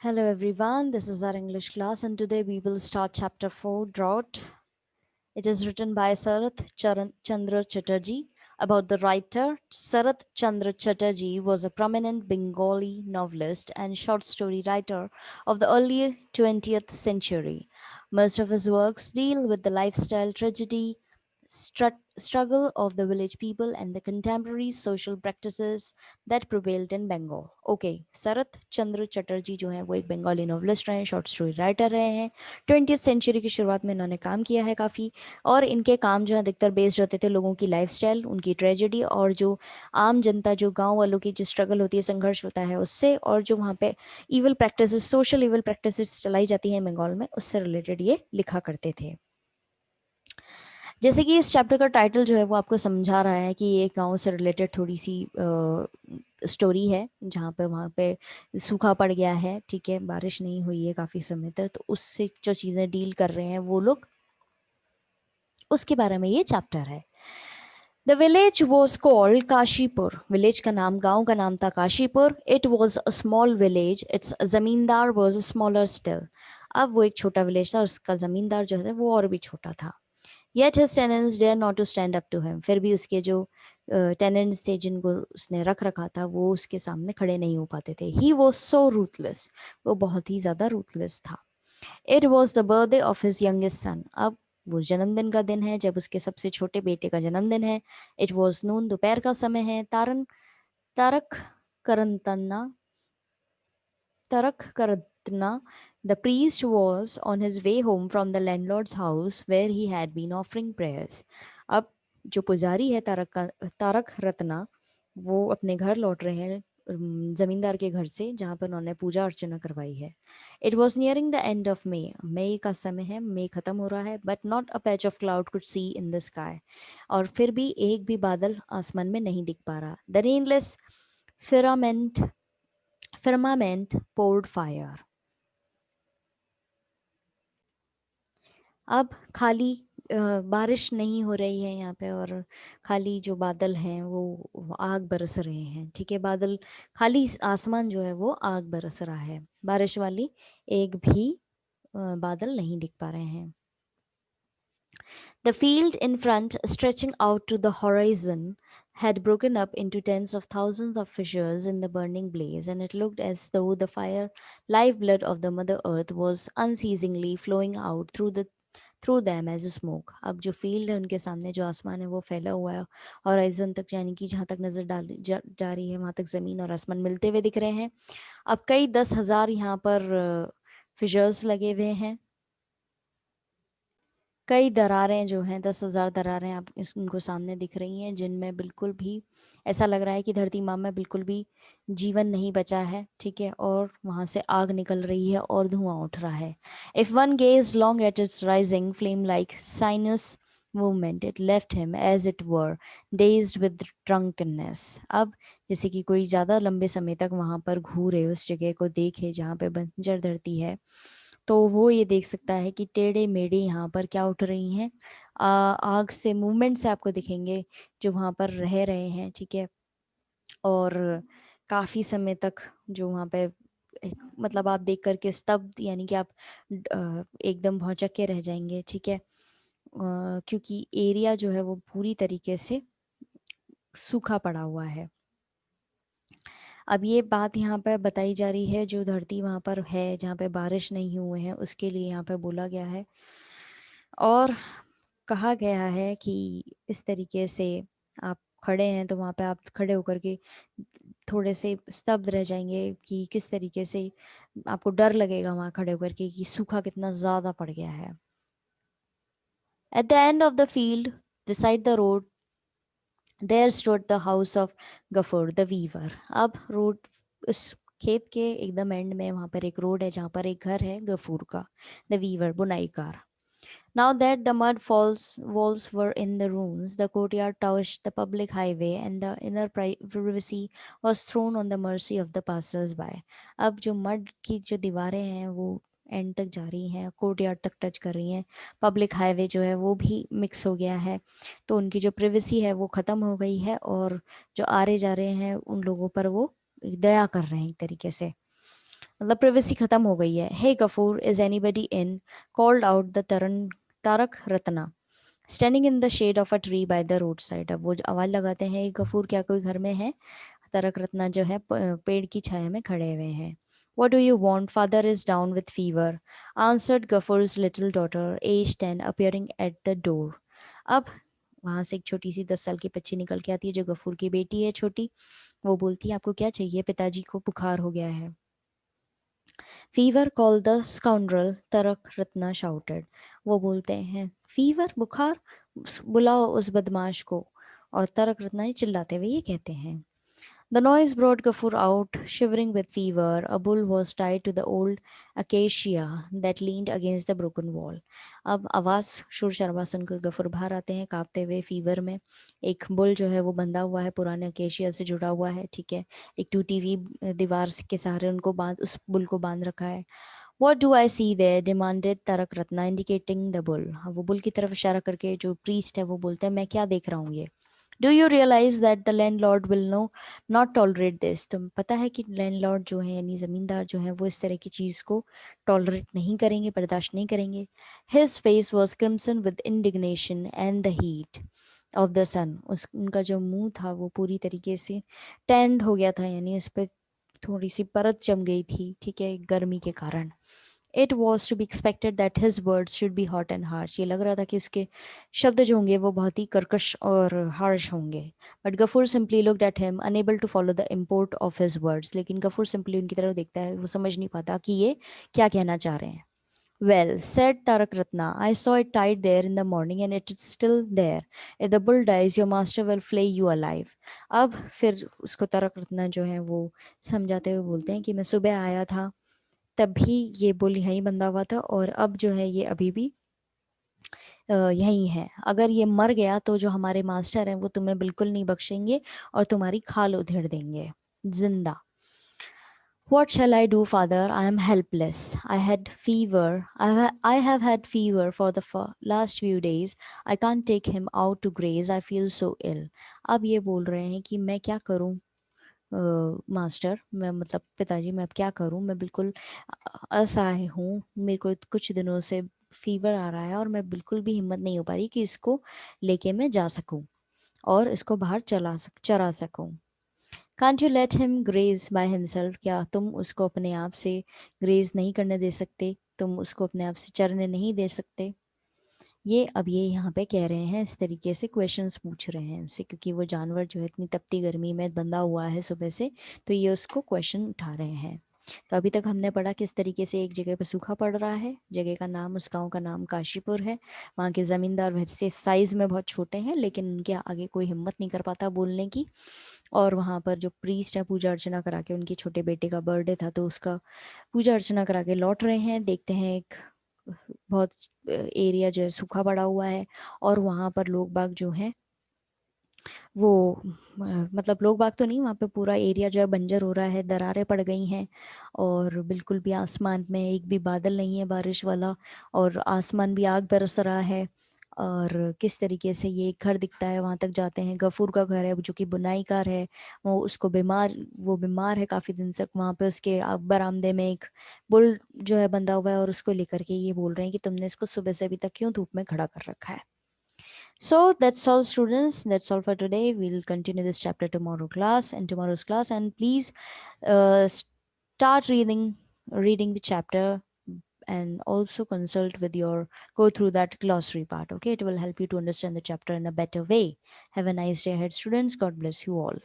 Hello everyone, this is our English class and today we will start chapter 4 Drought. It is written by Sarath Chandra Chatterjee. About the writer, Sarath Chandra Chatterjee was a prominent Bengali novelist and short story writer of the early 20th century. Most of his works deal with the lifestyle tragedy, struggle of the village people and the contemporary social practices that prevailed in Bengal. Okay, शरत चंद्र चटर्जी जो है वो एक Bengali novelist रहे हैं, short story writer रहे हैं। 20th century की शुरुआत में इन्होंने काम किया है काफ़ी, और इनके काम जो है अधिकतर बेस्ड होते थे लोगों की लाइफस्टाइल, उनकी ट्रेजेडी और जो आम जनता, जो गांव वालों की जो स्ट्रगल होती है, संघर्ष होता है उससे, और जो वहाँ पे evil practices, social evil practices चलाई जाती हैं बंगाल में, उससे रिलेटेड ये लिखा करते थे। जैसे कि इस चैप्टर का टाइटल जो है वो आपको समझा रहा है कि ये गांव से रिलेटेड थोड़ी सी स्टोरी है, जहाँ पे वहाँ पे सूखा पड़ गया है, ठीक है, बारिश नहीं हुई है काफ़ी समय तक, तो उससे जो चीज़ें डील कर रहे हैं वो लोग, उसके बारे में ये चैप्टर है। The village was called Kashipur. Village का नाम, गांव का नाम था Kashipur. It was a small village, it's जमींदार वॉज स्मॉलर स्टिल। अब वो एक छोटा विलेज था और उसका जमींदार जो है वो और भी छोटा था। Yet his tenants dare not to stand up to him. फिर भी उसके जो टेनेंट्स थे जिनको उसने रख रखा था वो उसके सामने खड़े नहीं हो पाते थे। He was so ruthless. वो बहुत ही ज़्यादा ruthless था। It was the birthday of his youngest son. अब वो जन्मदिन का दिन है जब उसके सबसे छोटे बेटे का जन्मदिन है। It was noon, दोपहर का समय है। Tarak करंतना Tarak Karatna, the priest, was on his way home from the landlord's house where he had been offering prayers. अब जो पुजारी है तारक रत्ना, वो अपने घर लौट रहे हैं जमींदार के घर से, जहाँ पर उन्होंने पूजा अर्चना करवाई है। It was nearing the end of May का समय है, मई खत्म हो रहा है, but not a patch of cloud could see in the sky. और फिर भी एक भी बादल आसमान में नहीं दिख पा रहा। The rainless firmament firmament poured fire. अब खाली बारिश नहीं हो रही है यहाँ पे, और खाली जो बादल हैं वो आग बरस रहे हैं, ठीक है, बादल खाली, आसमान जो है वो आग बरस रहा है, बारिश वाली एक भी बादल नहीं दिख पा रहे हैं। The field in front, stretching out to the horizon, had broken up into tens of thousands of fissures in the burning blaze, and it looked as though the fire lifeblood of the Mother Earth was unceasingly flowing out through them as smoke. अब जो field है उनके सामने, जो आसमान है वो फैला हुआ है हॉराइजन तक, यानी कि जहाँ तक नज़र जा रही है वहाँ तक ज़मीन और आसमान मिलते हुए दिख रहे हैं। अब कई 10,000 यहाँ पर फिशर्स लगे हुए हैं, कई दरारें जो हैं, 10,000 दरारें आप इनको सामने दिख रही हैं, जिनमें बिल्कुल भी ऐसा लग रहा है कि धरती माँ में बिल्कुल भी जीवन नहीं बचा है, ठीक है, और वहाँ से आग निकल रही है और धुआं उठ रहा है। If one gaze long at its rising flame like sinus movement, it left him as it were dazed with drunkenness. अब जैसे कि कोई ज़्यादा लंबे समय तक वहाँ पर घूरे, उस जगह को देखे जहाँ पे बंजर धरती है, तो वो ये देख सकता है कि टेढ़े मेढ़े यहाँ पर क्या उठ रही हैं, आग से, मूवमेंट से आपको दिखेंगे जो वहाँ पर रह रहे हैं, ठीक है, और काफ़ी समय तक जो वहाँ पे मतलब आप देख करके स्तब्ध, यानी कि आप एकदम भौचक्के के रह जाएंगे, ठीक है, क्योंकि एरिया जो है वो पूरी तरीके से सूखा पड़ा हुआ है। अब ये बात यहाँ पे बताई जा रही है, जो धरती वहाँ पर है जहाँ पे बारिश नहीं हुए हैं उसके लिए यहाँ पे बोला गया है, और कहा गया है कि इस तरीके से आप खड़े हैं तो वहाँ पे आप खड़े होकर के थोड़े से स्तब्ध रह जाएंगे कि किस तरीके से आपको डर लगेगा वहाँ खड़े होकर के कि सूखा कितना ज़्यादा पड़ गया है। At the end of the field, beside the road, there stood the house of Gafur the weaver. अब रोड, उस खेत के एकदम एंड में वहाँ पर एक रोड है जहाँ पर एक घर है गफूर का, द वीवर बुनाईकार। Now that the mud walls were in the ruins, the courtyard touched the public highway, and the inner privacy was thrown on the mercy of the passers-by. अब जो मड की जो दीवारें हैं वो एंड तक जा रही हैं, कोर्टयार्ड तक टच कर रही हैं, पब्लिक हाईवे जो है वो भी मिक्स हो गया है, तो उनकी जो प्रिवेसी है वो ख़त्म हो गई है, और जो आ रहे जा रहे हैं उन लोगों पर वो दया कर रहे हैं एक तरीके से। मतलब privacy खत्म हो गई है. Hey Gafur, is anybody in? Called out the Tarak Ratna, standing in the shade of a tree by the roadside. अब वो आवाज लगाते हैं, गफूर क्या कोई घर में है? तारक रत्ना जो है पेड़ की छाया में खड़े हुए हैं. What do you want? Father is down with fever, answered Gafur's little daughter, aged 10, appearing at the door. अब वहां से एक छोटी सी 10 साल की बच्ची निकल के आती है जो गफूर की बेटी है छोटी. वो बोलती है आपको क्या चाहिए? पिताजी को बुखार हो गया है. फीवर कॉल द स्काउंड्रल, तरक रत्ना शाउटेड. वो बोलते हैं फीवर बुखार, बुलाओ उस बदमाश को. और तरक रत्ना ही चिल्लाते हुए ये कहते हैं. The noise brought Gafur out, shivering with fever. A bull was tied to the old acacia that leaned against the broken wall. अब आवाज़ शोर शराबा सुनकर गफूर बाहर आते हैं कांपते हुए फीवर में. एक बुल जो है वो बंधा हुआ है, पुराने अकेशिया से जुड़ा हुआ है, ठीक है. एक टूटी हुई दीवार के सहारे उनको बांध उस बुल को बांध रखा है. What do I see there? demanded Tarak Ratna, indicating the bull. हाँ, वो बुल की तरफ इशारा करके जो प्रीस्ट है वो बोलते हैं मैं क्या देख रहा हूँ ये. Do you realise that the landlord will no not tolerate this. तुम पता है कि लैंडलॉर्ड जो है यानी ज़मींदार जो है वो इस तरह की चीज़ को टॉलरेट नहीं करेंगे, बर्दाश्त नहीं करेंगे. His face was crimson with indignation and the heat of the sun. उस उनका जो मुंह था वो पूरी तरीके से टेंड हो गया था, यानी उस पर थोड़ी सी परत जम गई थी, ठीक है, गर्मी के कारण. It was to be expected that his words should be hot and harsh. ये लग रहा था कि उसके शब्द जो होंगे वो बहुत ही कर्कश और हार्श होंगे. But Gafur simply looked at him, unable to follow the import of his words. लेकिन गफूर सिंपली उनकी तरफ देखता है, वो समझ नहीं पाता कि ये क्या कहना चाह रहे हैं. Well, said Tarak Ratna, I saw it tied there in the morning and it is still there. If the bull dies, your master will flay you alive. अब फिर उसको तारक रत्ना जो है वो समझाते हुए बोलते हैं कि मैं सुबह आया था तभी ये बुल यहीं बंधा हुआ था और अब जो है ये अभी भी यहीं है. अगर ये मर गया तो जो हमारे मास्टर हैं वो तुम्हें बिल्कुल नहीं बख्शेंगे और तुम्हारी खाल उधेड़ देंगे जिंदा. What shall I do, father? I am helpless. I had fever. I have had fever for the last few days. I can't take him out to graze. I feel so ill. अब ये बोल रहे हैं कि मैं क्या करूं master, मैं मतलब पिताजी मैं अब क्या करूं, मैं बिल्कुल असहाय हूँ. मेरे को कुछ दिनों से फीवर आ रहा है और मैं बिल्कुल भी हिम्मत नहीं हो पा रही कि इसको लेके मैं जा सकूं और इसको बाहर चरा सकूं. Can't you let him graze by himself. क्या तुम उसको अपने आप से ग्रेज नहीं करने दे सकते, तुम उसको अपने आप से चरने नहीं दे सकते. ये यहाँ पे कह रहे हैं, इस तरीके से क्वेश्चंस पूछ रहे हैं उनसे, क्योंकि वो जानवर जो है इतनी तपती गर्मी में बंधा हुआ है सुबह से, तो ये उसको क्वेश्चन उठा रहे हैं. तो अभी तक हमने पढ़ा किस तरीके से एक जगह पर सूखा पड़ रहा है. जगह का नाम, उस गांव का नाम काशीपुर है. वहाँ के ज़मींदार वैसे साइज़ में बहुत छोटे हैं लेकिन उनके आगे कोई हिम्मत नहीं कर पाता बोलने की. और वहाँ पर जो प्रीस्ट है पूजा अर्चना करा के, उनके छोटे बेटे का बर्थडे था तो उसका पूजा अर्चना करा के लौट रहे हैं. देखते हैं एक बहुत एरिया जो है सूखा पड़ा हुआ है और वहाँ पर लोग बाग जो हैं वो मतलब लोग बाग तो नहीं, वहाँ पे पूरा एरिया जो है बंजर हो रहा है, दरारें पड़ गई हैं और बिल्कुल भी आसमान में एक भी बादल नहीं है बारिश वाला और आसमान भी आग बरस रहा है. और किस तरीके से ये एक घर दिखता है, वहाँ तक जाते हैं. गफूर का घर है जो कि बुनाईकार है, वो बीमार है काफ़ी दिन तक. वहाँ पे उसके बरामदे में एक बुल जो है बंधा हुआ है और उसको लेकर के ये बोल रहे हैं कि तुमने इसको सुबह से अभी तक क्यों धूप में खड़ा कर रखा है. So that's all, students. That's all for today. We'll continue this chapter tomorrow's class. And please start reading the chapter, and also go through that glossary part. Okay, it will help you to understand the chapter in a better way. Have a nice day ahead, students. God bless you all.